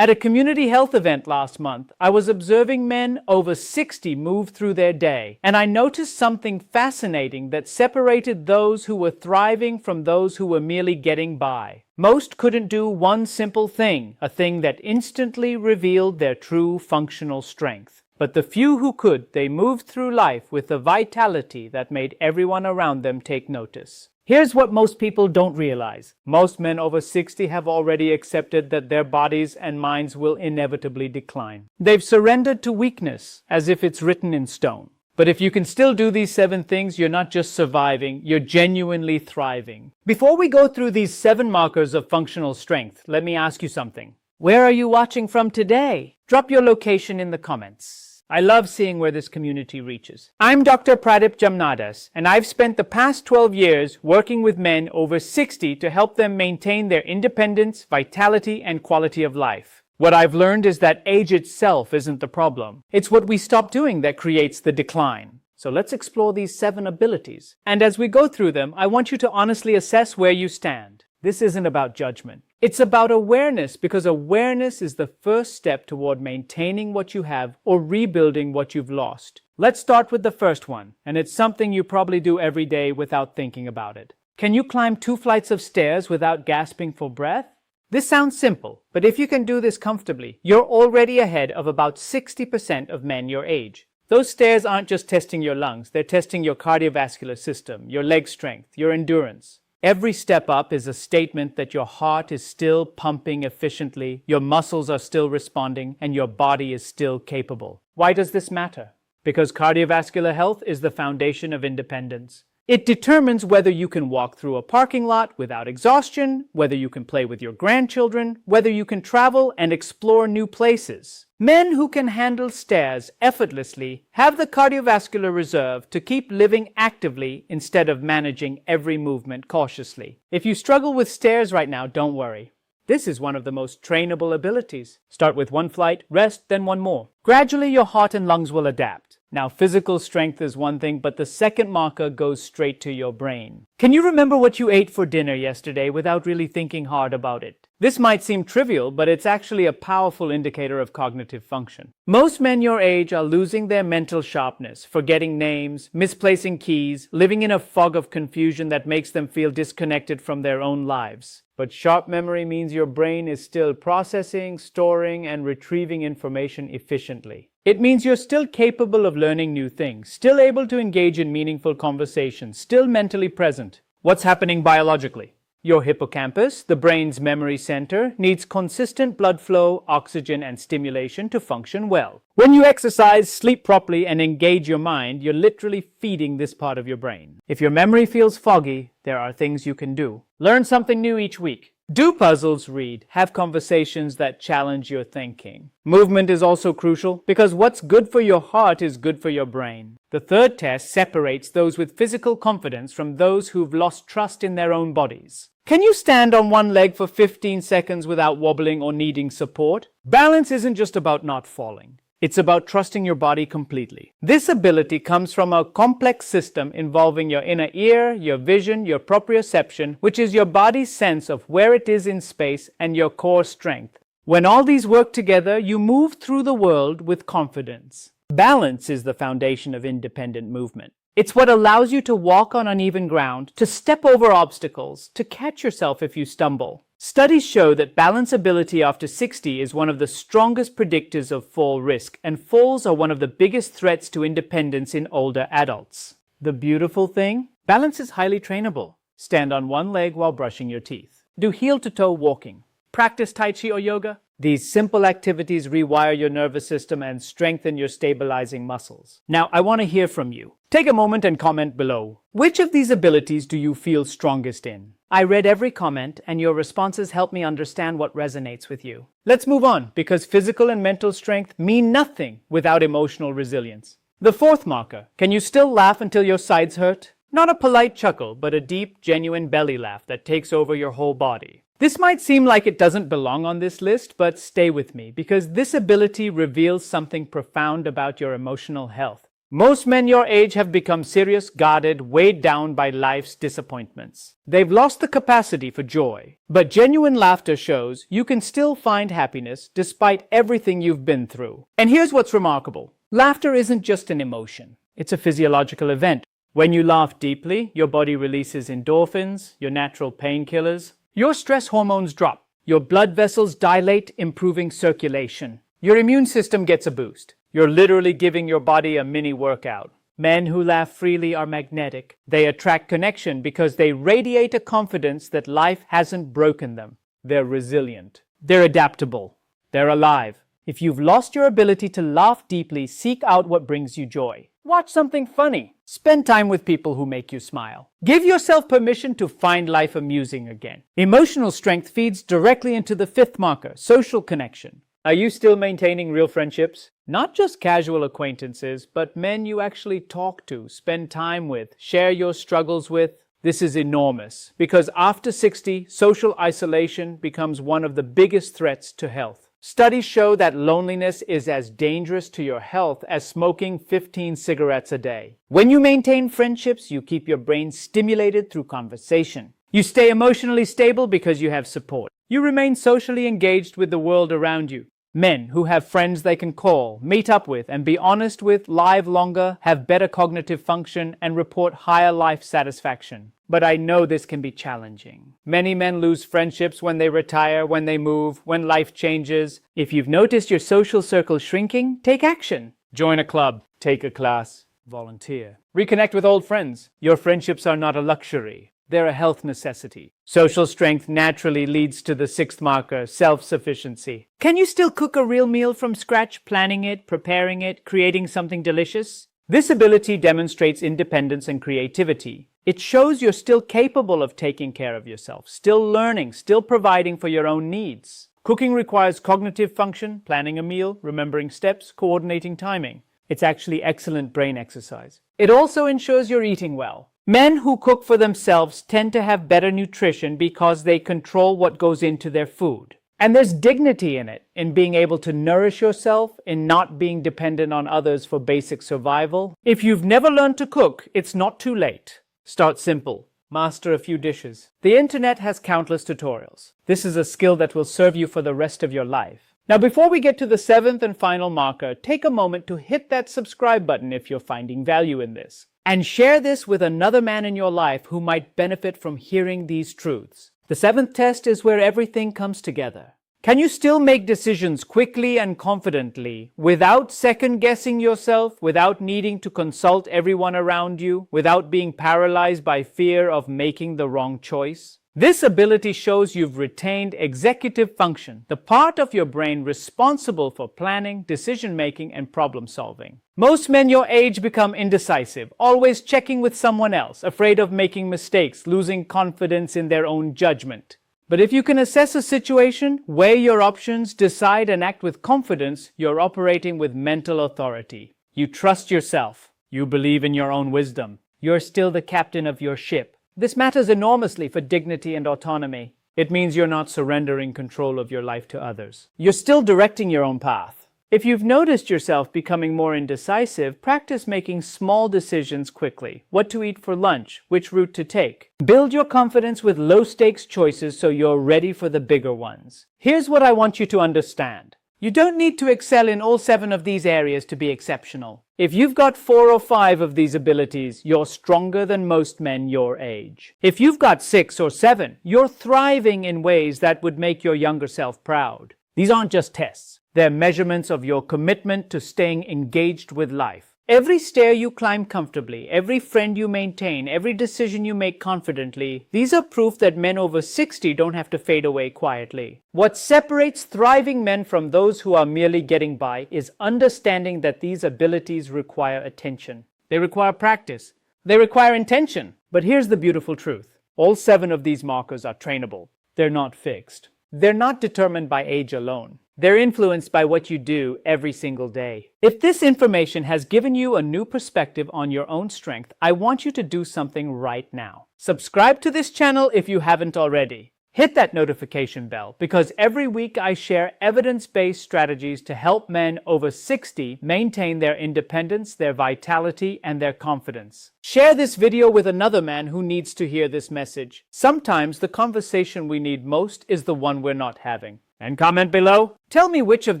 At a community health event last month, I was observing men over 60 move through their day, and I noticed something fascinating that separated those who were thriving from those who were merely getting by. Most couldn't do one simple thing, a thing that instantly revealed their true functional strength. But the few who could, they moved through life with a vitality that made everyone around them take notice. Here's what most people don't realize. Most men over 60 have already accepted that their bodies and minds will inevitably decline. They've surrendered to weakness, as if it's written in stone. But if you can still do these 7 things, you're not just surviving, you're genuinely thriving. Before we go through these 7 markers of functional strength, let me ask you something. Where are you watching from today? Drop your location in the comments. I love seeing where this community reaches. I'm Dr. Pradip Jamnadas, and I've spent the past 12 years working with men over 60 to help them maintain their independence, vitality, and quality of life. What I've learned is that age itself isn't the problem. It's what we stop doing that creates the decline. So let's explore these 7 abilities. And as we go through them, I want you to honestly assess where you stand. This isn't about judgment. It's about awareness, because awareness is the first step toward maintaining what you have or rebuilding what you've lost. Let's start with the first one, and it's something you probably do every day without thinking about it. Can you climb 2 flights of stairs without gasping for breath? This sounds simple, but if you can do this comfortably, you're already ahead of about 60% of men your age. Those stairs aren't just testing your lungs, they're testing your cardiovascular system, your leg strength, your endurance. Every step up is a statement that your heart is still pumping efficiently, your muscles are still responding, and your body is still capable. Why does this matter? Because cardiovascular health is the foundation of independence. It determines whether you can walk through a parking lot without exhaustion, whether you can play with your grandchildren, whether you can travel and explore new places. Men who can handle stairs effortlessly have the cardiovascular reserve to keep living actively instead of managing every movement cautiously. If you struggle with stairs right now, don't worry. This is one of the most trainable abilities. Start with 1 flight, rest, then 1 more. Gradually, your heart and lungs will adapt. Now, physical strength is one thing, but the second marker goes straight to your brain. Can you remember what you ate for dinner yesterday without really thinking hard about it? This might seem trivial, but it's actually a powerful indicator of cognitive function. Most men your age are losing their mental sharpness, forgetting names, misplacing keys, living in a fog of confusion that makes them feel disconnected from their own lives. But sharp memory means your brain is still processing, storing, and retrieving information efficiently. It means you're still capable of learning new things, still able to engage in meaningful conversations, still mentally present. What's happening biologically? Your hippocampus, the brain's memory center, needs consistent blood flow, oxygen, and stimulation to function well. When you exercise, sleep properly, and engage your mind, you're literally feeding this part of your brain. If your memory feels foggy, there are things you can do. Learn something new each week. Do puzzles, read, have conversations that challenge your thinking. Movement is also crucial because what's good for your heart is good for your brain. The third test separates those with physical confidence from those who've lost trust in their own bodies. Can you stand on 1 leg for 15 seconds without wobbling or needing support? Balance isn't just about not falling. It's about trusting your body completely. This ability comes from a complex system involving your inner ear, your vision, your proprioception, which is your body's sense of where it is in space, and your core strength. When all these work together, you move through the world with confidence. Balance is the foundation of independent movement. It's what allows you to walk on uneven ground, to step over obstacles, to catch yourself if you stumble. Studies show that balance ability after 60 is one of the strongest predictors of fall risk, and falls are one of the biggest threats to independence in older adults. The beautiful thing? Balance is highly trainable. Stand on 1 leg while brushing your teeth. Do heel-to-toe walking. Practice Tai Chi or yoga. These simple activities rewire your nervous system and strengthen your stabilizing muscles. Now, I want to hear from you. Take a moment and comment below. Which of these abilities do you feel strongest in? I read every comment, and your responses help me understand what resonates with you. Let's move on, because physical and mental strength mean nothing without emotional resilience. The fourth marker. Can you still laugh until your sides hurt? Not a polite chuckle, but a deep, genuine belly laugh that takes over your whole body. This might seem like it doesn't belong on this list, but stay with me, because this ability reveals something profound about your emotional health. Most men your age have become serious, guarded, weighed down by life's disappointments. They've lost the capacity for joy. But genuine laughter shows you can still find happiness despite everything you've been through. And here's what's remarkable. Laughter isn't just an emotion. It's a physiological event. When you laugh deeply, your body releases endorphins, your natural painkillers. Your stress hormones drop. Your blood vessels dilate, improving circulation. Your immune system gets a boost. You're literally giving your body a mini workout. Men who laugh freely are magnetic. They attract connection because they radiate a confidence that life hasn't broken them. They're resilient. They're adaptable. They're alive. If you've lost your ability to laugh deeply, seek out what brings you joy. Watch something funny. Spend time with people who make you smile. Give yourself permission to find life amusing again. Emotional strength feeds directly into the fifth marker, social connection. Are you still maintaining real friendships? Not just casual acquaintances, but men you actually talk to, spend time with, share your struggles with. This is enormous because after 60, social isolation becomes one of the biggest threats to health. Studies show that loneliness is as dangerous to your health as smoking 15 cigarettes a day. When you maintain friendships, you keep your brain stimulated through conversation. You stay emotionally stable because you have support. You remain socially engaged with the world around you. Men who have friends they can call, meet up with, and be honest with live longer, have better cognitive function, and report higher life satisfaction. But I know this can be challenging. Many men lose friendships when they retire, when they move, when life changes. If you've noticed your social circle shrinking, take action. Join a club, take a class, volunteer. Reconnect with old friends. Your friendships are not a luxury. They're a health necessity. Social strength naturally leads to the sixth marker, self-sufficiency. Can you still cook a real meal from scratch, planning it, preparing it, creating something delicious? This ability demonstrates independence and creativity. It shows you're still capable of taking care of yourself, still learning, still providing for your own needs. Cooking requires cognitive function, planning a meal, remembering steps, coordinating timing. It's actually excellent brain exercise. It also ensures you're eating well. Men who cook for themselves tend to have better nutrition because they control what goes into their food. And there's dignity in it, in being able to nourish yourself, in not being dependent on others for basic survival. If you've never learned to cook, it's not too late. Start simple. Master a few dishes. The internet has countless tutorials. This is a skill that will serve you for the rest of your life. Now, before we get to the seventh and final marker, take a moment to hit that subscribe button if you're finding value in this. And share this with another man in your life who might benefit from hearing these truths. The seventh test is where everything comes together. Can you still make decisions quickly and confidently without second-guessing yourself, without needing to consult everyone around you, without being paralyzed by fear of making the wrong choice? This ability shows you've retained executive function, the part of your brain responsible for planning, decision-making, and problem-solving. Most men your age become indecisive, always checking with someone else, afraid of making mistakes, losing confidence in their own judgment. But if you can assess a situation, weigh your options, decide and act with confidence, you're operating with mental authority. You trust yourself. You believe in your own wisdom. You're still the captain of your ship. This matters enormously for dignity and autonomy. It means you're not surrendering control of your life to others. You're still directing your own path. If you've noticed yourself becoming more indecisive, practice making small decisions quickly. What to eat for lunch, which route to take. Build your confidence with low-stakes choices so you're ready for the bigger ones. Here's what I want you to understand. You don't need to excel in all 7 of these areas to be exceptional. If you've got 4 or 5 of these abilities, you're stronger than most men your age. If you've got 6 or 7, you're thriving in ways that would make your younger self proud. These aren't just tests. They're measurements of your commitment to staying engaged with life. Every stair you climb comfortably, every friend you maintain, every decision you make confidently, these are proof that men over 60 don't have to fade away quietly. What separates thriving men from those who are merely getting by is understanding that these abilities require attention. They require practice. They require intention. But here's the beautiful truth. All 7 of these markers are trainable. They're not fixed. They're not determined by age alone. They're influenced by what you do every single day. If this information has given you a new perspective on your own strength, I want you to do something right now. Subscribe to this channel if you haven't already. Hit that notification bell because every week I share evidence-based strategies to help men over 60 maintain their independence, their vitality, and their confidence. Share this video with another man who needs to hear this message. Sometimes the conversation we need most is the one we're not having. And comment below. Tell me which of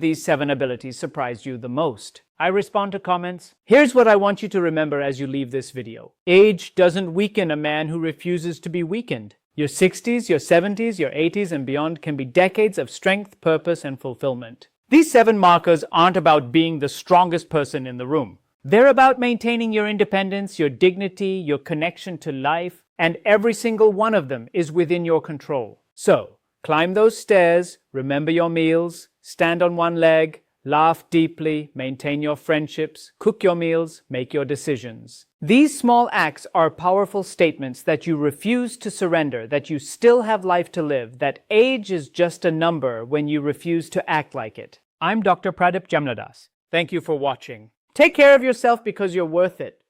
these 7 abilities surprised you the most. I respond to comments. Here's what I want you to remember as you leave this video. Age doesn't weaken a man who refuses to be weakened. Your 60s, your 70s, your 80s, and beyond can be decades of strength, purpose, and fulfillment. These 7 markers aren't about being the strongest person in the room. They're about maintaining your independence, your dignity, your connection to life, and every single one of them is within your control. So, climb those stairs, remember your meals, stand on one leg, laugh deeply, maintain your friendships, cook your meals, make your decisions. These small acts are powerful statements that you refuse to surrender, that you still have life to live, that age is just a number when you refuse to act like it. I'm Dr. Pradip Jamnadas. Thank you for watching. Take care of yourself because you're worth it.